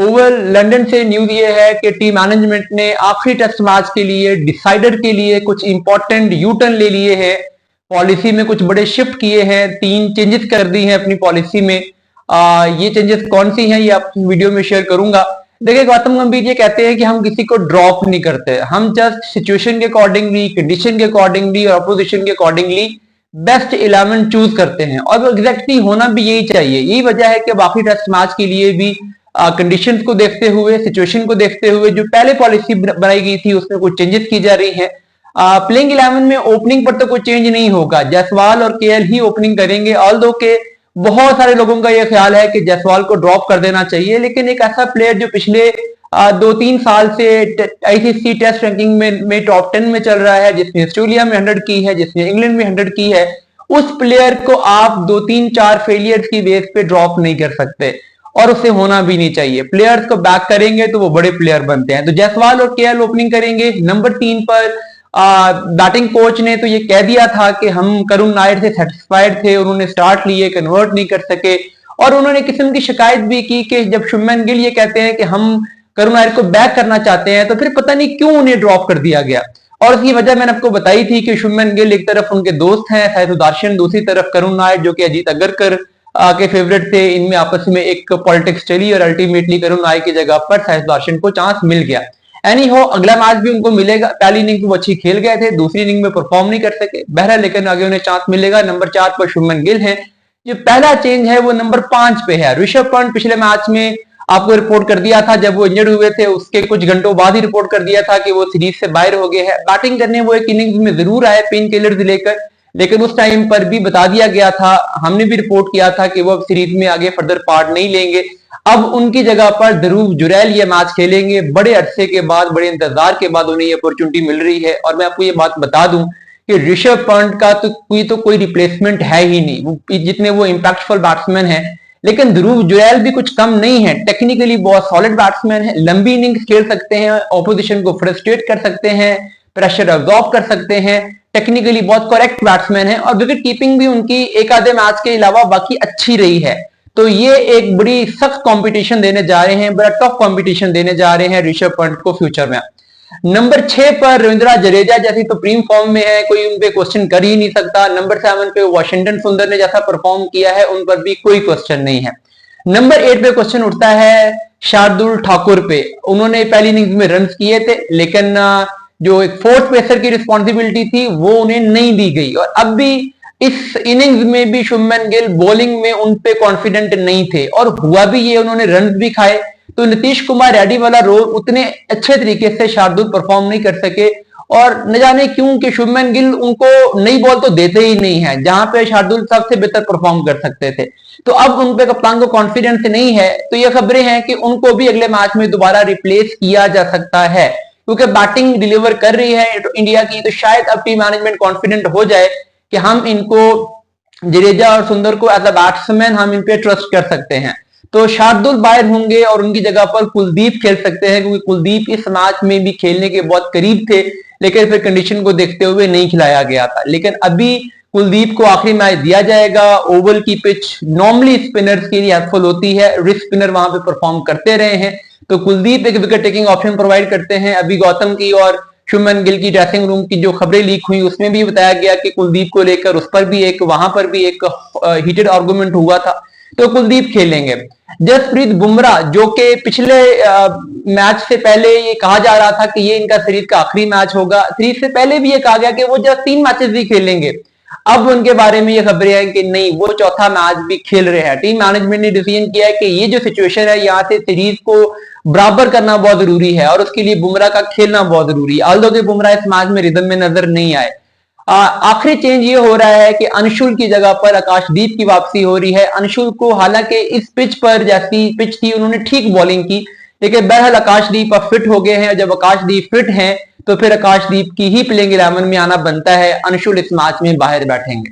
Oval London से news ये है कि टीम मैनेजमेंट ने आखिरी टेस्ट मैच के लिए डिसाइडर के लिए कुछ इंपॉर्टेंट यू टर्न ले लिए हैं, पॉलिसी में कुछ बड़े शिफ्ट किए हैं, 3 चेंजेस कर दी हैं अपनी पॉलिसी में। ये चेंजेस कौन सी हैं ये आप वीडियो में शेयर करूंगा। देखिए, गौतम गंभीर ये कहते हैं कि हम किसी को ड्रॉप नहीं करते, हम जस्ट सिचुएशन के अकॉर्डिंगली, कंडीशन के अकॉर्डिंगली और अपोजिशन के अकॉर्डिंगली बेस्ट 11 चूज करते हैं, और एग्जैक्टली होना भी यही चाहिए। यही वजह है कि बाकी टेस्ट मैच के लिए भी कंडीशंस को देखते हुए, सिचुएशन को देखते हुए जो पहले पॉलिसी बनाई गई थी उसमें कुछ चेंजेस की जा रही है। प्लेइंग 11 में ओपनिंग पर तो कोई चेंज नहीं होगा, जायसवाल और केएल ही ओपनिंग करेंगे। ऑल्दो के बहुत सारे लोगों का यह ख्याल है कि जायसवाल को ड्रॉप कर देना चाहिए, लेकिन एक ऐसा प्लेयर जो पिछले 2-3 साल से आईसीसी टेस्ट रैंकिंग में टॉप 10 में चल रहा है, जिसने ऑस्ट्रेलिया में 100 की है, जिसने इंग्लैंड में 100 की है, उस प्लेयर को आप 2-3-4 फेलियर्स की बेस पे ड्रॉप नहीं कर सकते, और उसे होना भी नहीं चाहिए। प्लेयर्स को बैक करेंगे तो वो बड़े प्लेयर बनते हैं। तो जायसवाल और केएल ओपनिंग करेंगे। नंबर 3 पर बैटिंग कोच ने तो ये कह दिया था कि हम करुण नायर से सेटिस्फाइड थे, उन्होंने स्टार्ट लिए, कन्वर्ट नहीं कर सके, और उन्होंने किस्म की शिकायत भी की कि जब शुभमन गिल ये कहते हैं कि हम करुण नायर को बैक करना चाहते हैं तो फिर पता नहीं क्यों उन्हें ड्रॉप कर दिया गया। और उसकी वजह मैंने आपको बताई थी कि शुभमन गिल एक तरफ उनके दोस्त हैं शाहिद सुदर्शन, दूसरी तरफ करुण नायर जो कि अजीत अगरकर के फेवरेट थे। इनमें आपस में एक पॉलिटिक्स चली और अल्टीमेटली करुण नायर की जगह पर शाहिद सुदर्शन को चांस मिल गया। एनी हो, अगला मैच भी उनको मिलेगा। पहली इनिंग वो अच्छी खेल गए थे, दूसरी इनिंग में परफॉर्म नहीं कर सके, बहरहाल लेकिन आगे उन्हें चांस मिलेगा। नंबर 4 पर शुभमन गिल है। जो पहला चेंज है वो नंबर 5 पे है। ऋषभ पंत पिछले मैच में आपको रिपोर्ट कर दिया था, जब वो इंजर्ड हुए थे उसके कुछ घंटों बाद ही रिपोर्ट कर दिया था कि वो सीरीज से बाहर हो गए हैं। बैटिंग करने वो एक इनिंग्स में जरूर आए पेन किलर्स लेकर, लेकिन उस टाइम पर भी बता दिया गया था, हमने भी रिपोर्ट किया था कि वो अब सीरीज में आगे फर्दर पार्ट नहीं लेंगे। अब उनकी जगह पर ध्रुव जुरैल ये मैच खेलेंगे। बड़े अरसे के बाद, बड़े इंतजार के बाद उन्हें ये अपॉर्चुनिटी मिल रही है। और मैं आपको ये बात बता दूं कि ऋषभ पंत का तो कोई रिप्लेसमेंट है ही नहीं, जितने वो इंपैक्टफुल बैट्समैन है। लेकिन ध्रुव जुरैल भी कुछ कम नहीं है, टेक्निकली बहुत सॉलिड बैट्समैन है, लंबी इनिंग्स खेल सकते हैं, ऑपोजिशन को फ्रस्ट्रेट कर सकते हैं, प्रेशर अब्सॉर्ब कर सकते हैं, टेक्निकली बहुत करेक्ट बैट्समैन है, और विकेट कीपिंग भी उनकी एक आधे मैच के अलावा बाकी अच्छी रही है। तो ये एक बड़ी सख्त कंपटीशन देने जा रहे हैं, बड़ा टफ कंपटीशन देने जा रहे हैं ऋषभ पंत को फ्यूचर में। नंबर 6 पर रविंद्र जडेजा जैसी सुप्रीम फॉर्म में है, कोई उन पे क्वेश्चन कर ही नहीं सकता। नंबर 7 पे वाशिंगटन सुंदर ने जैसा परफॉर्म किया है उन पर भी कोई क्वेश्चन नहीं है। नंबर 8 पे क्वेश्चन उठता है शार्दुल ठाकुर पे। उन्होंने पहली इनिंग्स में रन किए थे, लेकिन जो एक फोर्थ पेसर की रिस्पॉन्सिबिलिटी थी वो उन्हें नहीं दी गई, और अब भी इस इनिंग्स में भी शुभमन गिल बॉलिंग में उन पे कॉन्फिडेंट नहीं थे, और हुआ भी ये, उन्होंने रन भी खाए। तो नीतीश कुमार रेड्डी वाला रोल उतने अच्छे तरीके से शार्दुल परफॉर्म नहीं कर सके, और न जाने क्यों कि शुभमन गिल उनको नई बॉल तो देते ही नहीं है, जहां पे शार्दुल सबसे बेहतर परफॉर्म कर सकते थे। तो अब उन पे कप्तान को कॉन्फिडेंस नहीं है, तो ये खबरें हैं कि उनको भी अगले मैच में दोबारा रिप्लेस किया जा सकता है, क्योंकि बैटिंग डिलीवर कर रही है इंडिया की। तो शायद अब टीम मैनेजमेंट कॉन्फिडेंट हो जाए कि हम इनको, जडेजा और सुंदर को एज अ बैट्समैन हम इन पे ट्रस्ट कर सकते हैं। तो शार्दुल बाहर होंगे और उनकी जगह पर कुलदीप खेल सकते हैं, क्योंकि कुलदीप इस मैच में भी खेलने के बहुत करीब थे, लेकिन फिर कंडीशन को देखते हुए नहीं खिलाया गया था। लेकिन अभी कुलदीप को आखिरी मैच दिया जाएगा। ओवल की पिच नॉर्मली स्पिनर्स के लिए हेल्पफुल होती है, रिस्ट स्पिनर वहां पे परफॉर्म करते रहे हैं, तो कुलदीप एक विकेट टेकिंग ऑप्शन प्रोवाइड करते हैं। अभी गौतम की और शुभमन गिल की ड्रेसिंग रूम की जो खबरें लीक हुई उसमें भी बताया गया कि कुलदीप को लेकर उस पर भी एक, वहां पर भी एक हीटेड आर्गुमेंट हुआ था, तो कुलदीप खेलेंगे। जसप्रीत बुमराह, जो कि पिछले मैच से पहले ये कहा जा रहा था कि ये इनका सीरीज का आखिरी मैच होगा, सीरीज से पहले भी ये कहा गया कि वो जस्ट 3 मैचेस ही खेलेंगे। अब उनके बारे में ये खबरें हैं कि नहीं, वो चौथा मैच भी खेल रहे हैं। टीम मैनेजमेंट ने डिसीजन किया है कि ये जो सिचुएशन है, यहाँ से सीरीज को बराबर करना बहुत जरूरी है, और उसके लिए बुमराह का खेलना बहुत जरूरी है। ऑल्दो कि बुमराह इस मैच में रिदम में नजर नहीं आए। आखिरी चेंज ये हो रहा है कि अंशुल की जगह पर आकाशदीप की वापसी हो रही है। अंशुल को हालांकि इस पिच पर, जैसी पिच थी, उन्होंने ठीक बॉलिंग की, लेकिन बहरहाल आकाशदीप अब फिट हो गए हैं। जब आकाशदीप फिट हैं तो फिर आकाशदीप की ही प्लेइंग 11 में आना बनता है। अंशुल इस मैच में बाहर बैठेंगे।